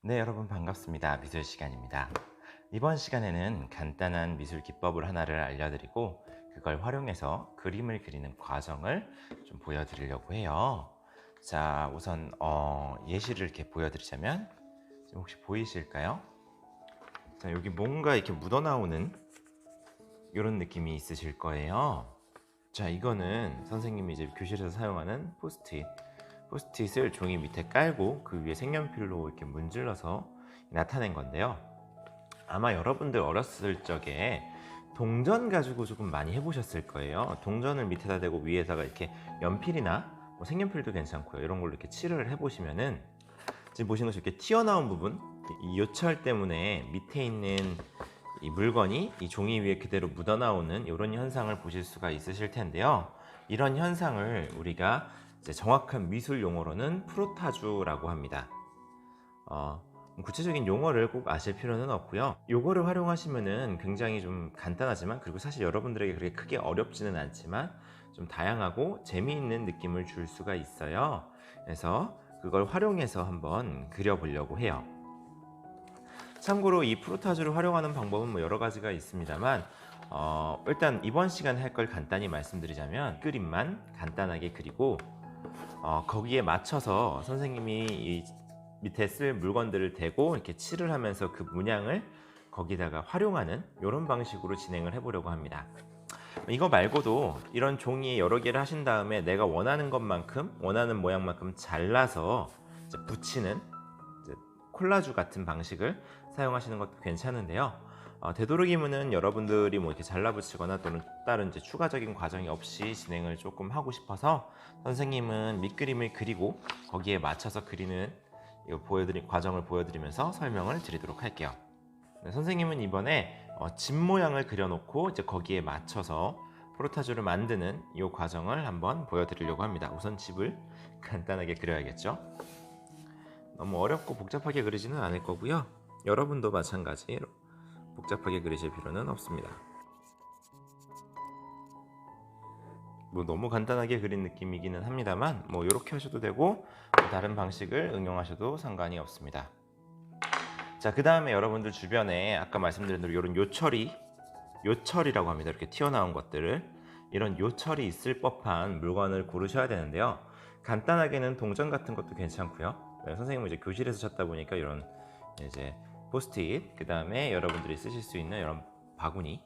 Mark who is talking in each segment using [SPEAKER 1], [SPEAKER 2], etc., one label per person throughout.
[SPEAKER 1] 네, 여러분 반갑습니다. 미술 시간입니다. 이번 시간에는 간단한 미술 기법을 하나를 알려드리고 그걸 활용해서 그림을 그리는 과정을 좀 보여드리려고 해요. 자, 우선 예시를 이렇게 보여드리자면 지금 혹시 보이실까요? 자, 여기 뭔가 이렇게 묻어나오는 이런 느낌이 있으실 거예요. 자, 이거는 선생님이 이제 교실에서 사용하는 포스트잇을 종이 밑에 깔고 그 위에 색연필로 이렇게 문질러서 나타낸 건데요. 아마 여러분들 어렸을 적에 동전 가지고 조금 많이 해보셨을 거예요. 동전을 밑에다 대고 위에다가 이렇게 연필이나 뭐 색연필도 괜찮고요. 이런 걸로 이렇게 칠을 해보시면은 지금 보시는 것처럼 이렇게 튀어나온 부분, 이 요철 때문에 밑에 있는 이 물건이 이 종이 위에 그대로 묻어나오는 이런 현상을 보실 수가 있으실 텐데요. 이런 현상을 우리가 이제 정확한 미술 용어로는 프로타주라고 합니다. 구체적인 용어를 꼭 아실 필요는 없고요. 요거를 활용하시면은 굉장히 좀 간단하지만, 그리고 사실 여러분들에게 그렇게 크게 어렵지는 않지만 좀 다양하고 재미있는 느낌을 줄 수가 있어요. 그래서 그걸 활용해서 한번 그려보려고 해요. 참고로 이 프로타주를 활용하는 방법은 뭐 여러 가지가 있습니다만, 일단 이번 시간에 할 걸 간단히 말씀드리자면, 그림만 간단하게 그리고 거기에 맞춰서 선생님이 이 밑에 쓸 물건들을 대고 이렇게 칠을 하면서 그 문양을 거기다가 활용하는 이런 방식으로 진행을 해보려고 합니다. 이거 말고도 이런 종이에 여러 개를 하신 다음에 내가 원하는 것만큼, 원하는 모양만큼 잘라서 이제 붙이는 이제 콜라주 같은 방식을 사용하시는 것도 괜찮은데요. 되도록이면은 여러분들이 뭐 이렇게 잘라붙이거나 또는 다른 이제 추가적인 과정이 없이 진행을 조금 하고 싶어서 선생님은 밑그림을 그리고 거기에 맞춰서 그리는 과정을 보여드리면서 설명을 드리도록 할게요. 네, 선생님은 이번에 집 모양을 그려놓고 이제 거기에 맞춰서 프로타주를 만드는 이 과정을 한번 보여드리려고 합니다. 우선 집을 간단하게 그려야겠죠. 너무 어렵고 복잡하게 그리지는 않을 거고요. 여러분도 마찬가지로 복잡하게 그리실 필요는 없습니다. 뭐 너무 간단하게 그린 느낌이기는 합니다만, 뭐 이렇게 하셔도 되고 다른 방식을 응용하셔도 상관이 없습니다. 자, 그 다음에 여러분들 주변에 아까 말씀드린 대로 이런 요철이라고 합니다. 이렇게 튀어나온 것들을, 이런 요철이 있을 법한 물건을 고르셔야 되는데요. 간단하게는 동전 같은 것도 괜찮고요. 네, 선생님은 이제 교실에서 찾다 보니까 이런 이제 포스트잇, 그 다음에 여러분들이 쓰실 수 있는 이런 바구니,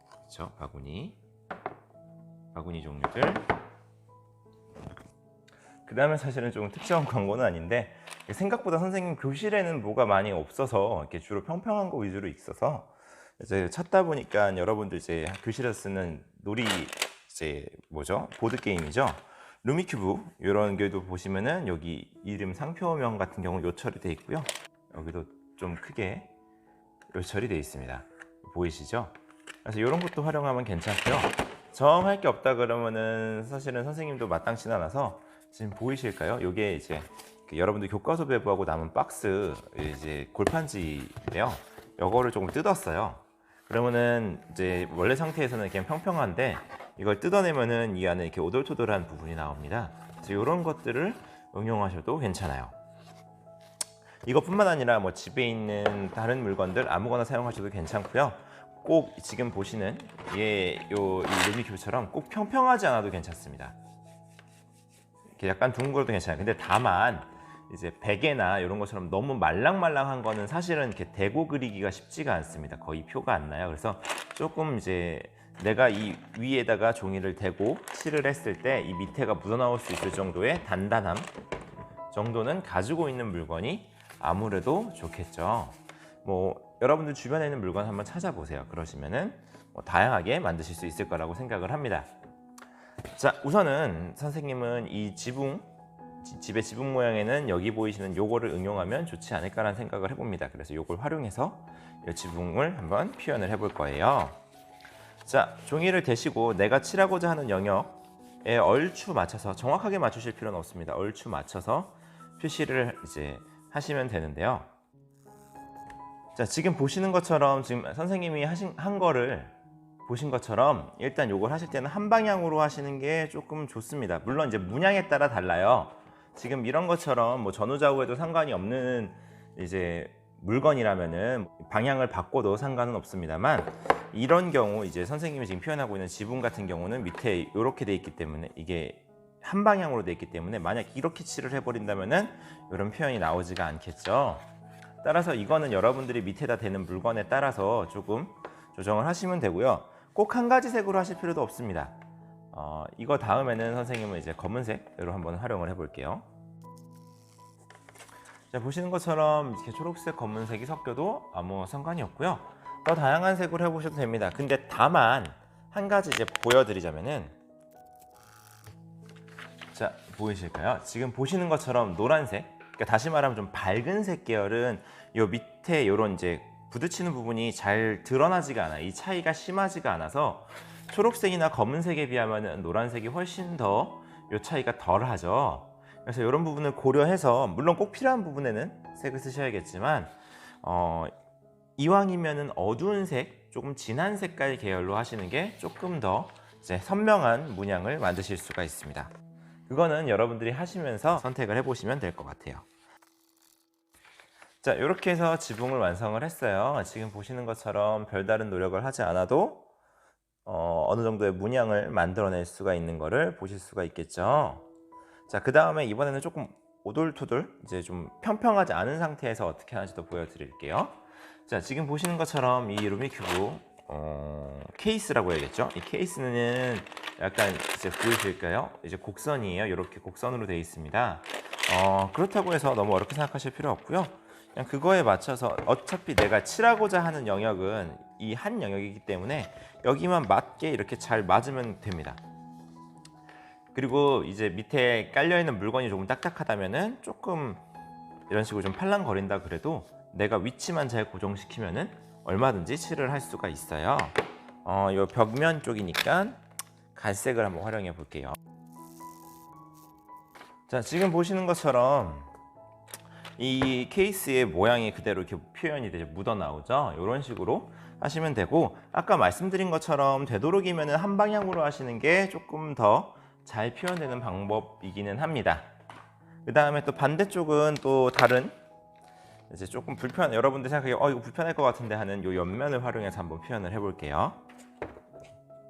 [SPEAKER 1] 그렇죠? 바구니 종류들. 그 다음에 사실은 좀 특정한 광고는 아닌데, 생각보다 선생님 교실에는 뭐가 많이 없어서 이렇게 주로 평평한 거 위주로 있어서 이제 찾다 보니까 여러분들 이제 교실에서 쓰는 놀이, 이제 뭐죠? 보드 게임이죠. 루미큐브, 이런 게도 보시면은 여기 이름 상표명 같은 경우 요철이 되어 있고요. 여기도 좀 크게 요철이 되어 있습니다. 보이시죠? 그래서 이런 것도 활용하면 괜찮고요. 정할 게 없다 그러면은 사실은 선생님도 마땅치 않아서, 지금 보이실까요? 이게 이제 여러분들 교과서 배부하고 남은 박스, 이제 골판지인데요. 이거를 조금 뜯었어요. 그러면은 이제 원래 상태에서는 그냥 평평한데, 이걸 뜯어내면은 이 안에 이렇게 오돌토돌한 부분이 나옵니다. 그래서 이런 것들을 응용하셔도 괜찮아요. 이것뿐만 아니라 뭐 집에 있는 다른 물건들 아무거나 사용하셔도 괜찮고요. 꼭 지금 보시는 이 루미큐브처럼 꼭 평평하지 않아도 괜찮습니다. 이렇게 약간 둥글어도 괜찮아요. 근데 다만 이제 베개나 이런 것처럼 너무 말랑말랑한 거는 사실은 이렇게 대고 그리기가 쉽지가 않습니다. 거의 표가 안 나요. 그래서 조금 이제 내가 이 위에다가 종이를 대고 칠을 했을 때 이 밑에가 묻어나올 수 있을 정도의 단단함 정도는 가지고 있는 물건이 아무래도 좋겠죠. 뭐 여러분들 주변에 있는 물건 한번 찾아보세요. 그러시면은 뭐 다양하게 만드실 수 있을 거라고 생각을 합니다. 자, 우선은 선생님은 이 집의 지붕 모양에는 여기 보이시는 요거를 응용하면 좋지 않을까라는 생각을 해봅니다. 그래서 요걸 활용해서 이 지붕을 한번 표현을 해볼 거예요. 자, 종이를 대시고 내가 칠하고자 하는 영역에 얼추 맞춰서, 정확하게 맞추실 필요는 없습니다. 얼추 맞춰서 표시를 이제 하시면 되는데요. 자, 지금 보시는 것처럼, 지금 선생님이 한 거를 보신 것처럼 일단 요걸 하실 때는 한 방향으로 하시는 게 조금 좋습니다. 물론 이제 문양에 따라 달라요. 지금 이런 것처럼 뭐 전후좌우에도 상관이 없는 이제 물건이라면은 방향을 바꿔도 상관은 없습니다만, 이런 경우 이제 선생님이 지금 표현하고 있는 지붕 같은 경우는 밑에 이렇게 돼 있기 때문에, 이게 한 방향으로 돼 있기 때문에 만약 이렇게 칠을 해버린다면은 이런 표현이 나오지가 않겠죠. 따라서 이거는 여러분들이 밑에다 대는 물건에 따라서 조금 조정을 하시면 되고요. 꼭 한 가지 색으로 하실 필요도 없습니다. 이거 다음에는 선생님은 이제 검은색으로 한번 활용을 해볼게요. 자, 보시는 것처럼 이렇게 초록색, 검은색이 섞여도 아무 상관이 없고요. 더 다양한 색으로 해보셔도 됩니다. 근데 다만 한 가지 이제 보여드리자면은, 자, 보이실까요? 지금 보시는 것처럼 노란색, 그러니까 다시 말하면 좀 밝은 색 계열은 요 밑에 요런 이제 부딪히는 부분이 잘 드러나지가 않아요. 이 차이가 심하지가 않아서 초록색이나 검은색에 비하면 노란색이 훨씬 더 요 차이가 덜 하죠. 그래서 이런 부분을 고려해서, 물론 꼭 필요한 부분에는 색을 쓰셔야겠지만, 이왕이면은 어두운 색, 조금 진한 색깔 계열로 하시는 게 조금 더 이제 선명한 문양을 만드실 수가 있습니다. 그거는 여러분들이 하시면서 선택을 해보시면 될 것 같아요. 자, 이렇게 해서 지붕을 완성을 했어요. 지금 보시는 것처럼 별다른 노력을 하지 않아도 어느 정도의 문양을 만들어낼 수가 있는 것을 보실 수가 있겠죠. 자, 그 다음에 이번에는 조금 오돌토돌, 이제 좀 평평하지 않은 상태에서 어떻게 하는지도 보여드릴게요. 자, 지금 보시는 것처럼 이 루미큐브 케이스라고 해야겠죠. 이 케이스는 약간 이제 보이실까요? 이제 곡선이에요. 이렇게 곡선으로 되어 있습니다. 그렇다고 해서 너무 어렵게 생각하실 필요 없고요. 그냥 그거에 맞춰서, 어차피 내가 칠하고자 하는 영역은 이 한 영역이기 때문에 여기만 맞게 이렇게 잘 맞으면 됩니다. 그리고 이제 밑에 깔려있는 물건이 조금 딱딱하다면은, 조금 이런 식으로 좀 팔랑거린다 그래도 내가 위치만 잘 고정시키면은 얼마든지 칠을 할 수가 있어요. 이 벽면 쪽이니까 갈색을 한번 활용해 볼게요. 자, 지금 보시는 것처럼 이 케이스의 모양이 그대로 이렇게 표현이 되죠. 묻어 나오죠. 이런 식으로 하시면 되고, 아까 말씀드린 것처럼 되도록이면 한 방향으로 하시는 게 조금 더 잘 표현되는 방법이기는 합니다. 그 다음에 또 반대쪽은 또 다른, 이제 조금 여러분들 생각하기에 이거 불편할 것 같은데 하는 요 옆면을 활용해서 한번 표현을 해볼게요.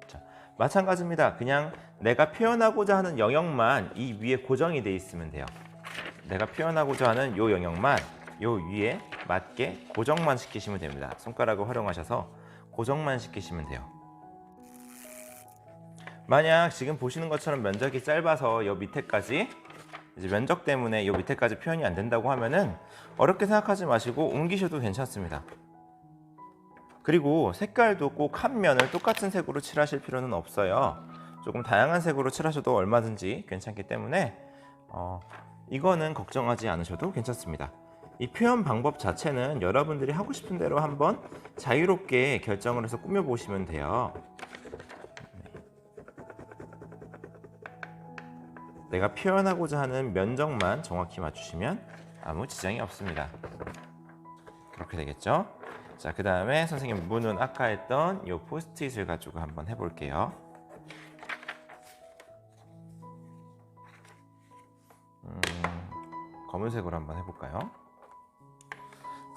[SPEAKER 1] 자, 마찬가지입니다. 그냥 내가 표현하고자 하는 영역만 이 위에 고정이 돼 있으면 돼요. 내가 표현하고자 하는 요 영역만 요 위에 맞게 고정만 시키시면 됩니다. 손가락을 활용하셔서 고정만 시키시면 돼요. 만약 지금 보시는 것처럼 면적이 짧아서 요 밑에까지, 이제 면적 때문에 요 밑에까지 표현이 안 된다고 하면은 어렵게 생각하지 마시고 옮기셔도 괜찮습니다. 그리고 색깔도 꼭 한 면을 똑같은 색으로 칠하실 필요는 없어요. 조금 다양한 색으로 칠하셔도 얼마든지 괜찮기 때문에 이거는 걱정하지 않으셔도 괜찮습니다. 이 표현 방법 자체는 여러분들이 하고 싶은 대로 한번 자유롭게 결정을 해서 꾸며보시면 돼요. 내가 표현하고자 하는 면적만 정확히 맞추시면 아무 지장이 없습니다. 그렇게 되겠죠? 자, 그 다음에 선생님 문은 아까 했던 이 포스트잇을 가지고 한번 해볼게요. 검은색으로 한번 해볼까요?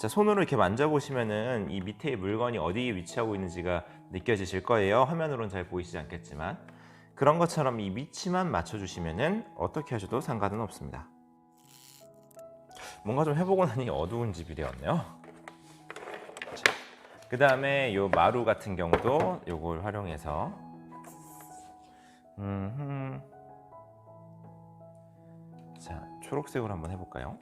[SPEAKER 1] 자, 손으로 이렇게 만져보시면은 이 밑에 물건이 어디에 위치하고 있는지가 느껴지실 거예요. 화면으로는 잘 보이시지 않겠지만, 그런 것처럼 이 위치만 맞춰주시면은 어떻게 하셔도 상관은 없습니다. 뭔가 좀 해보고 나니 어두운 집이 되었네요. 그 다음에 요 마루 같은 경우도 요걸 활용해서 자, 초록색으로 한번 해볼까요?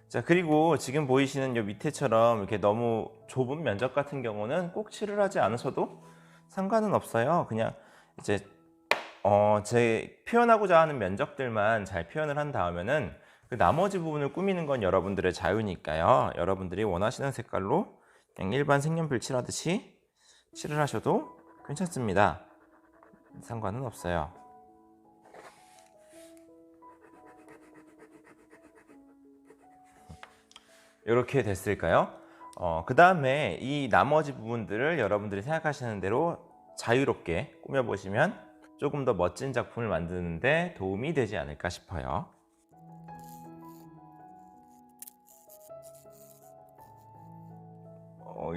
[SPEAKER 1] 자, 그리고 지금 보이시는 요 밑에처럼 이렇게 너무 좁은 면적 같은 경우는 꼭 칠을 하지 않으셔도 상관은 없어요. 그냥 이제 제 표현하고자 하는 면적들만 잘 표현을 한 다음에는 그 나머지 부분을 꾸미는 건 여러분들의 자유니까요. 여러분들이 원하시는 색깔로 그냥 일반 색연필 칠하듯이 칠을 하셔도 괜찮습니다. 상관은 없어요. 이렇게 됐을까요? 그 다음에 이 나머지 부분들을 여러분들이 생각하시는 대로 자유롭게 꾸며보시면 조금 더 멋진 작품을 만드는데 도움이 되지 않을까 싶어요.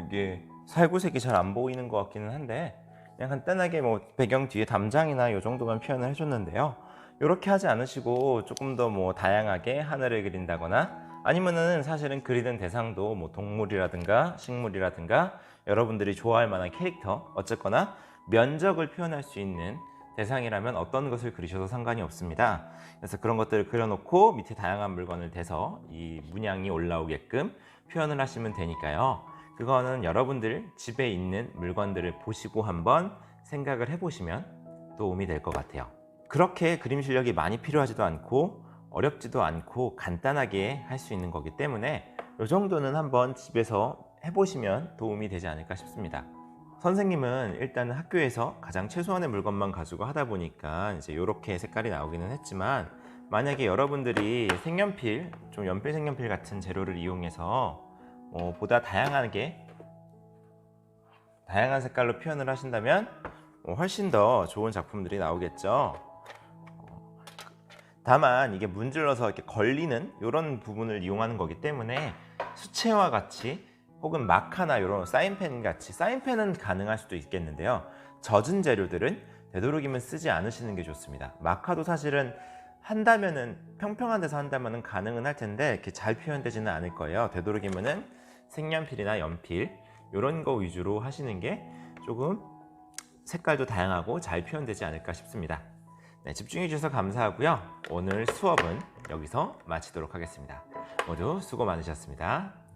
[SPEAKER 1] 이게 살구색이 잘 안 보이는 것 같기는 한데 그냥 간단하게 뭐 배경 뒤에 담장이나 이 정도만 표현을 해줬는데요. 이렇게 하지 않으시고 조금 더 뭐 다양하게 하늘을 그린다거나 아니면은 사실은 그리는 대상도 뭐 동물이라든가 식물이라든가 여러분들이 좋아할 만한 캐릭터, 어쨌거나 면적을 표현할 수 있는 대상이라면 어떤 것을 그리셔도 상관이 없습니다. 그래서 그런 것들을 그려놓고 밑에 다양한 물건을 대서 이 문양이 올라오게끔 표현을 하시면 되니까요. 그거는 여러분들 집에 있는 물건들을 보시고 한번 생각을 해보시면 도움이 될 것 같아요. 그렇게 그림 실력이 많이 필요하지도 않고 어렵지도 않고 간단하게 할 수 있는 거기 때문에 이 정도는 한번 집에서 해보시면 도움이 되지 않을까 싶습니다. 선생님은 일단 학교에서 가장 최소한의 물건만 가지고 하다 보니까 이제 이렇게 색깔이 나오기는 했지만 만약에 여러분들이 색연필, 좀 연필 색연필 같은 재료를 이용해서 보다 다양한 색깔로 표현을 하신다면 훨씬 더 좋은 작품들이 나오겠죠. 다만 이게 문질러서 이렇게 걸리는 이런 부분을 이용하는 거기 때문에 수채화 같이 혹은 마카나 이런 사인펜 같이, 사인펜은 가능할 수도 있겠는데요. 젖은 재료들은 되도록이면 쓰지 않으시는 게 좋습니다. 마카도 사실은 한다면은 평평한 데서 한다면은 가능은 할 텐데 이렇게 잘 표현되지는 않을 거예요. 되도록이면은 색연필이나 연필 이런 거 위주로 하시는 게 조금 색깔도 다양하고 잘 표현되지 않을까 싶습니다. 네, 집중해 주셔서 감사하고요. 오늘 수업은 여기서 마치도록 하겠습니다. 모두 수고 많으셨습니다.